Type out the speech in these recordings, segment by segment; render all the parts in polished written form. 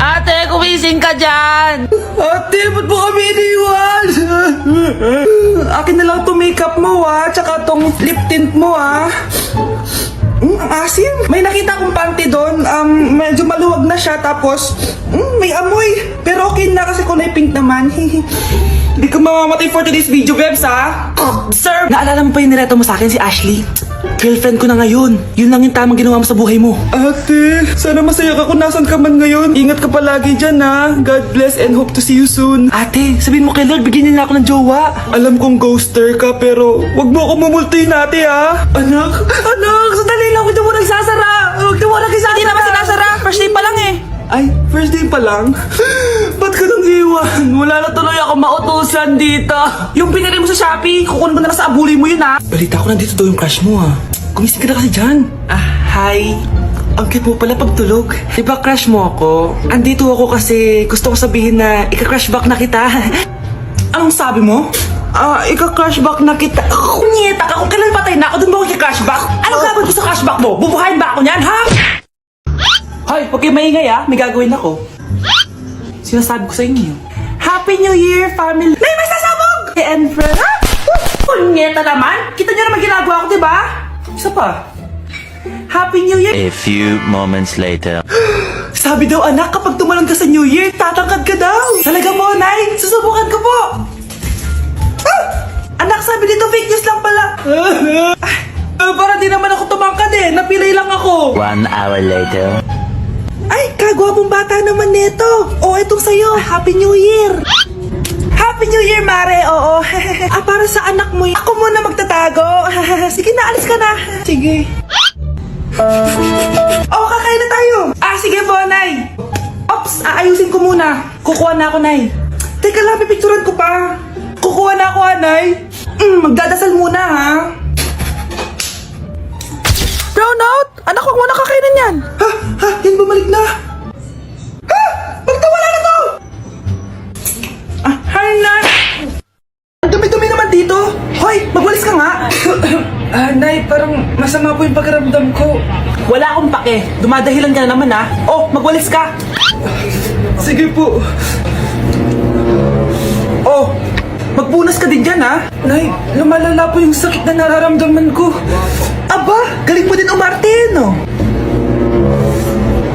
Ate, kumising ka dyan! Ate, ba't mo kami iniwan? Akin na lang itong makeup mo tsaka tong lip tint mo ang asim. May nakita akong panty doon. Medyo maluwag na siya tapos may amoy. Pero okay na kasi kulay pink naman. Hindi ka mamamatay for today's video, Bebs Sir! Naalala mo pa yung nireto mo sa akin si Ashley? Girlfriend ko na ngayon. Yun lang yung tamang ginawa mo sa buhay mo. Ate, sana masaya ka kung nasan ka man ngayon. Ingat ka palagi dyan God bless and hope to see you soon. Ate, sabihin mo kay Lord, bigyan niya na ako ng jowa. Alam kong ghoster ka pero wag mo ako mumultuin ate Anak, Sandali lang, huwag mo nagsasara. Huwag mo nagsasara. Hindi naman sinasara. First day pa lang eh. Ay, first day pa lang? Ba't ka nang iwan? Wala na tuloy ako mautusan dito. Yung pinili mo sa Shopee, kukunin ko na lang sa abuli mo yun Balita ko nandito daw yung crush mo Gumising ka na kasi dyan. Hi. Ang cute mo pala pagtulog. Diba crush mo ako? Andito ako kasi gusto ko sabihin na ika-crush back na kita. Anong sabi mo? Ika-crush back na kita. Kunyeta ka, kung kailan patay na ako, dun ba ako ika-crush back? Anong gagawin ko sa crush back mo? Bubuhayin ba ako niyan, ha? Hoy, huwag kayong maingay may gagawin ako. Sinasabi ko sa inyo. Happy New Year, family! Nay, may sasabog! And friend, ha? Kunyeta naman! Kita niyo naman ginagawa ko, diba? Isa pa. Happy New Year! A few moments later. Sabi daw anak, kapag tumalon ka sa New Year, tatangkad ka daw. Talaga po, Nay? Susubukan ko po. Anak, sabi dito fake news lang pala. Para di naman ako tumangkad napilay lang ako. 1 hour later. Ay, kagwapong bata naman neto. Itong sa'yo. Happy New Year. Happy New Year, Mare. Oo. Para sa anak mo. Ako muna magtatago. Sige na, alis ka na. Sige. Kakain na tayo. Sige po, Nay. Ops, aayusin ko muna. Kukuha na ako, Nay. Teka lang, pipicturan ko pa. Kukuha na ako, Nay. Magdadasal muna, ha? Brownout! Anak, huwag mo na kakainin yan. Yan bumalik na. Magtawala na to! Hi, Nay. Ang dumi-dumi naman dito. Hoy, magwalis ka nga. Nay, parang masama po yung pakiramdam ko. Wala akong pake. Dumadahilan ka na naman, ha? Magwalis ka. Sige po. Magpunas ka din dyan, ha? Nay, lumalala po yung sakit na nararamdaman ko. Aba, galing mo din umarte, no?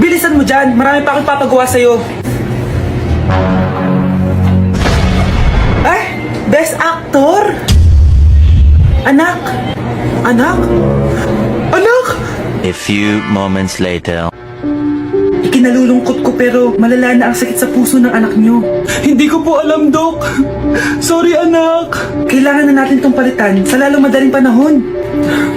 Bilisan mo dyan. Marami pa akong papagawa sa'yo. Best actor? Anak? Anak? Anak? A few moments later. Ikinalulungkot ko pero malala na ang sakit sa puso ng anak niyo. Hindi ko po alam, Dok. Sorry, anak. Kailangan na natin tong palitan sa lalong madaling panahon.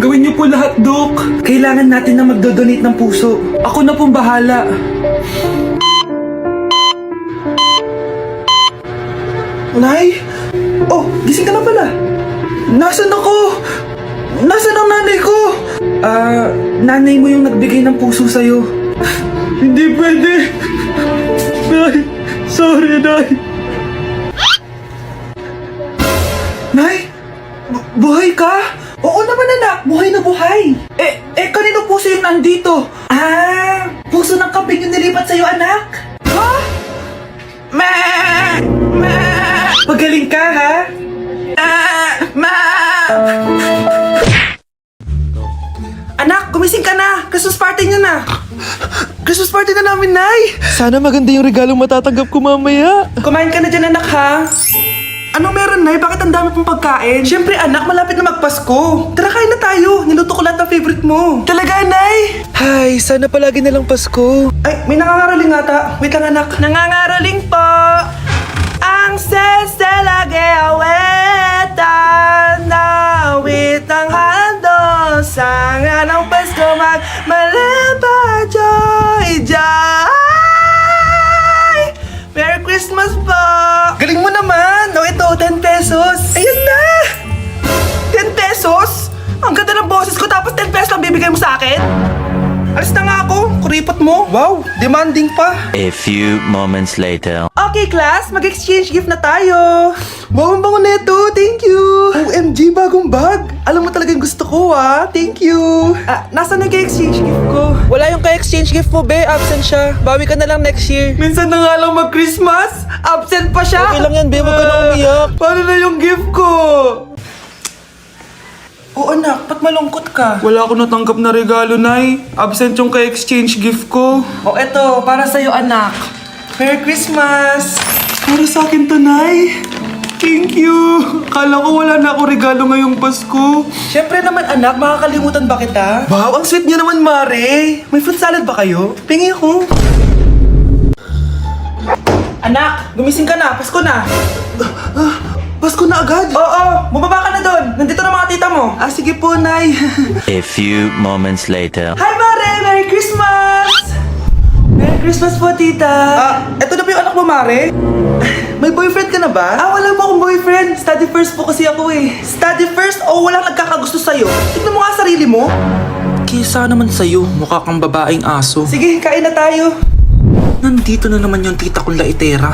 Gawin niyo po lahat, Dok. Kailangan natin na magdodonate ng puso. Ako na pong bahala. Nay? Gising ka na pala. Nasaan ako? Nasaan ang nanay ko? Nanay mo yung nagbigay ng puso sa'yo. Hindi pwede. Nay, sorry, Nay. Nay? Buhay ka? Oo naman, anak. Buhay na buhay. Kanino puso yung nandito? Puso ng kambing yung nilipat sa'yo, anak. Ha? Magaling ka, ha? Anak, gumising ka na. Christmas party niyo na. Christmas party na namin, Nay. Sana maganda yung regalong matatanggap ko mamaya. Kumain ka na dyan, anak, ha? Ano meron, Nay? Bakit ang dami pong pagkain? Siyempre, anak, malapit na magpasko. Tara, kain na tayo. Niluto ko lahat ng favorite mo. Talaga, Nay? Ay, sana palagi na lang Pasko. Ay, may nangangaraling ata. Wait lang, anak. Nangangaraling po. Ang seselage awetan na awit ng handol sa nga ng Pasko magmalaba joy joy. Merry Christmas po. Galing mo naman. Ito, 10 pesos. Ayan na. 10 pesos? Ang ganda ng boses ko tapos 10 pesos lang bibigay mo sa akin? Alis na nga ako. Kuripot mo. Wow, demanding pa. A few moments later. Okay, class. Mag-exchange gift na tayo. Wow, ang bango neto. Thank you. OMG, bagong bag. Alam mo talagang gusto ko, ah. Thank you. Nasaan na exchange gift ko? Wala yung ka-exchange gift mo, be. Absent siya. Bawi ka na lang next year. Minsan na nga lang mag-Christmas. Absent pa siya. Okay lang yan, be. Huwag ka na umiyak. Paano na yung gift ko? Oo, anak. Ba't malungkot ka? Wala ako natanggap na regalo, Nay. Absent yung ka-exchange gift ko. O, eto. Para sa'yo, anak. Merry Christmas! Para sa akin to, Nay. Thank you! Kala ko wala na ako regalo ngayong Pasko. Siyempre naman, anak. Makakalimutan ba kita? Wow, ang sweet niya naman, Mare. May fruit salad ba kayo? Pingi ako. Anak, gumising ka na. Pasko na. Pasko na agad? Oo, bumaba ka na doon. Nandito na mga tita mo. Sige po, Nay. A few moments later. Hi, Mare! Merry Christmas! Merry Christmas po, tita. Eto na po yung anak mo, Mare. May boyfriend ka na ba? Wala po akong boyfriend. Study first po kasi ako eh. Study first o walang nagkakagusto sa'yo? Tignan mo nga sarili mo. Kisa naman sa'yo, mukha kang babaeng aso. Sige, kain na tayo. Nandito na naman yung tita kong laitera.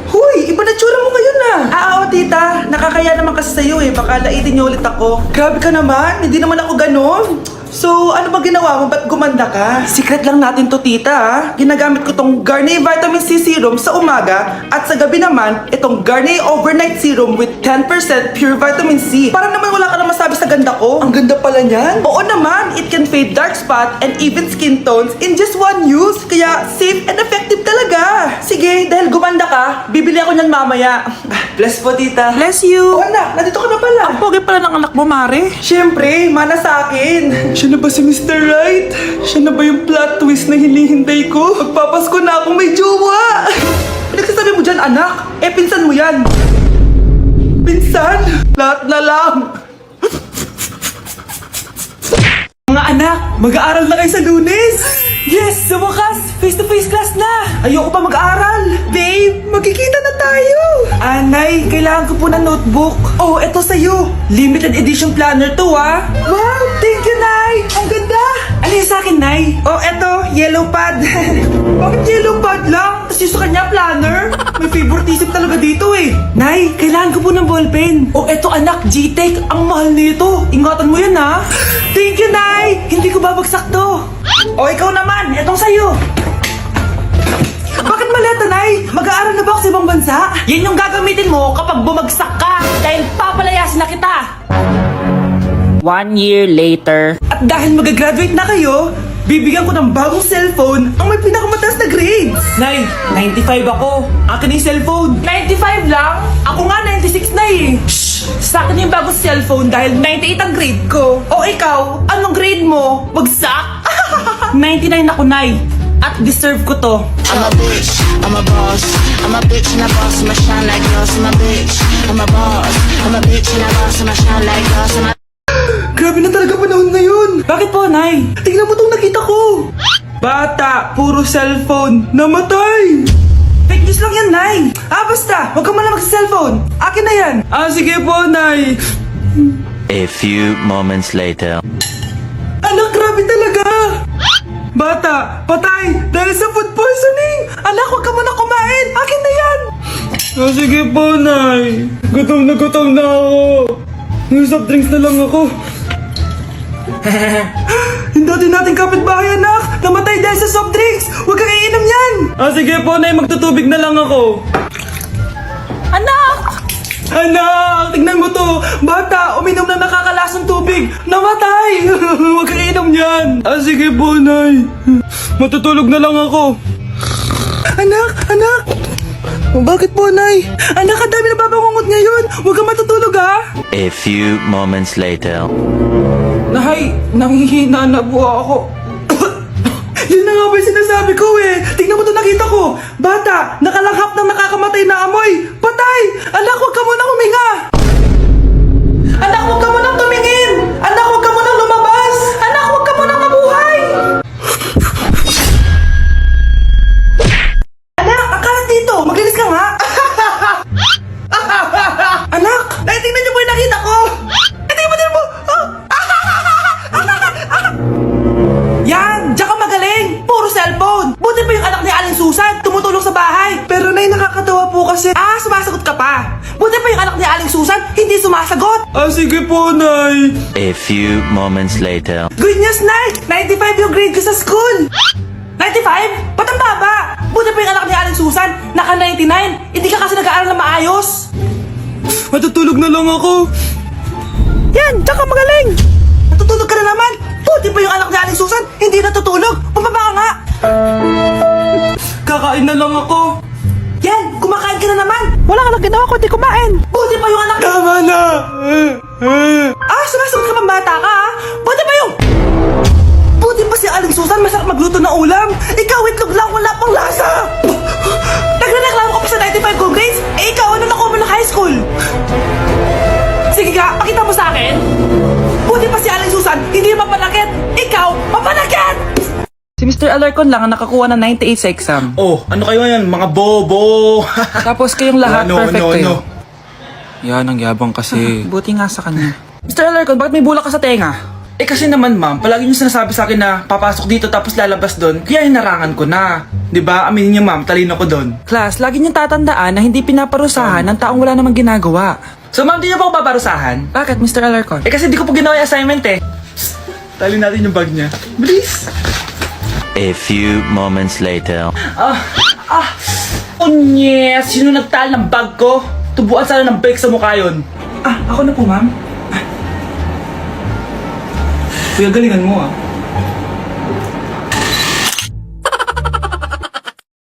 Huy, iba na tsura mo ngayon na. Oo, tita. Nakakaya naman kasi sa'yo eh. Baka laitin niyo ulit ako. Grabe ka naman. Hindi naman ako ganon. So, ano ba ginawa mo? Ba't gumanda ka? Secret lang natin to, tita, ha? Ginagamit ko tong Garnier Vitamin C Serum sa umaga at sa gabi naman, itong Garnier Overnight Serum with 10% pure vitamin C. Parang naman wala ka na masabi sa ganda ko. Ang ganda pala niyan. Oo naman, it can fade dark spot and even skin tones in just one use. Kaya safe and effective talaga. Sige, dahil gumanda ka, bibili ako niyan mamaya. Bless po, tita. Bless you! Oh, anak, nandito ka na pala. Ang pogi pala ng anak mo, Mare. Siyempre, mana sa akin. Siya na ba si Mr. Right? Siya na ba yung plot twist na hinihintay ko? Magpapasko na akong may jowa! Pinagsasabi mo dyan, anak? Pinsan mo yan. Pinsan? Lahat na lang. Mga anak, mag-aaral na kayo sa Lunes! Yes! Sa wakas! Face-to-face class na! Ayoko pa mag-aaral! Babe, magkikita na tayo! Anay, kailangan ko po ng notebook. Oh, eto sa'yo. Limited edition planner to, ah. Wow! Thank you, Nay! Ang ganda! Ano yung sa'kin, Nay? Oh, eto, yellow pad. Bakit yellow pad lang? Tapos yung sa kanya, planner? May favoritism talaga dito, eh. Nay, kailangan ko po ng ballpen. Oh, eto, anak, G-Tech. Ang mahal nito. Ingatan mo yan, ha? Thank you, Nay! Hindi ko babagsak to. O, ikaw naman! Etong sa'yo! Bakit maleta, Nay? Mag-aaral na ba ako sa ibang bansa? Yan yung gagamitin mo kapag bumagsak ka dahil papalayasin na kita. 1 year later. At dahil mag-graduate na kayo, bibigyan ko ng bagong cellphone ang may pinakamataas na grades. Nay, 95 ako. Akin yung cellphone. 95 lang? Ako nga 96 na eh. Shh! Sa akin yung bagong cellphone dahil 98 ang grade ko. O ikaw, anong grade mo? Bagsak? 99 ako, Nay. At deserve ko to. I'm a bitch, I'm a boss. I'm a bitch and a boss, I'ma shine like glass. I'm a bitch, I'm a boss. I'm a bitch and a boss, I'ma shine like glass. I'm a Grabe na talaga panahon ngayon. Bakit po, Nay? Tingnan mo tong nakita ko. Bata, puro cellphone. Namatay. Fake news lang yan, Nay. Basta. Huwag ka muna mag-cellphone. Akin na yan. Sige po, Nay. A few moments later. Anak, grabe talaga. Bata, patay. Dahil sa food poisoning. Anak, huwag ka muna kumain. Akin na yan. Sige po, Nay. Gutom na ako. Soft drinks na lang ako. Yung dati nating kapitbahay, anak. Namatay dahil sa soft drinks. Huwag kang iinom yan. Sige po, Nay. Magtutubig na lang ako. Anak! Anak, tignan mo to. Bata, uminom na nakakalasang tubig. Namatay. Huwag kang iinom yan. Sige po, Nay. Matutulog na lang ako. Anak. Bakit po, Nay? Anak, ang dami na babangungot ngayon. Huwag kang matutulog, ha? A few moments later. Nay, nanghihina na po ako. Yun na nga ba yung sinasabi ko eh. Tingnan mo ito nakita ko. Bata, nakalanghap ng nakakamatay na amoy. Patay! Anak, huwag ka muna huminga. Anak, huwag ka muna tumingin. Anak, huwag ka muna lumabas. Anak, huwag ka muna mabuhay. Anak, akala dito. Maglinis ka nga. Anak, tingnan niyo po yung nakita ko. Tingnan mo. Yan! Nay, nakakatawa po kasi. Sumasagot ka pa. Buti pa yung anak ni Aling Susan, hindi sumasagot. Sige po, Nay. A few moments later. Good news, Nay! 95 yung grade ko sa school! 95? Ba't ang baba? Buti pa yung anak ni Aling Susan, naka 99. Hindi ka kasi nag-aaral na maayos. Matutulog na lang ako. Yan, tsaka magaling! Natutulog ka na naman! Buti pa yung anak ni Aling Susan, hindi natutulog! Pumaba ka nga! Kakain na lang ako. Yan, kumakain ka na naman! Wala ka lang ginawa kundi kumain! Buti pa yung anak ni... Tama na. Sumasagot ka pang bata ka, ha? Buti pa yung... Buti pa si Aling Susan, masarap magluto ng ulam! Ikaw, itlog lang, wala pang lasa! Nagrereklamo ka pa sa 95 kong grades? Ikaw, ano nakuha mo ng high school? Sige ka, pakita mo sa akin! Buti pa si Aling Susan, hindi mapanakit! Ikaw, mapanakit! Si Mr. Alarcon lang ang nakakuha ng 98 sa exam. Oh, ano kayo yan? Mga bobo. Tapos kayong lahat perfect kayo. Yan, ang yabang kasi. Buti nga sa kanya. Mr. Alarcon, bakit may bulak ka sa tenga? Kasi naman, ma'am, palagi niyo sinasabi sa akin na papasok dito tapos lalabas doon. Kaya hinarangan ko na. 'Di ba? Aminin niyo, ma'am, talino ko doon. Class, lagi niyong tatandaan na hindi pinaparusahan ng taong wala namang ginagawa. So, ma'am, di niyo pa ako paparusahan? Bakit, Mr. Alarcon? Kasi di ko pa ginawa yung assignment eh. Psst, tali natin yung bag niya. Bilis! A few moments later. Unyes! Sino nagtal ng bag ko? Tubuan sana ng bike sa mukha yun. Ako na po, ma'am. Kuya, galingan mo ah.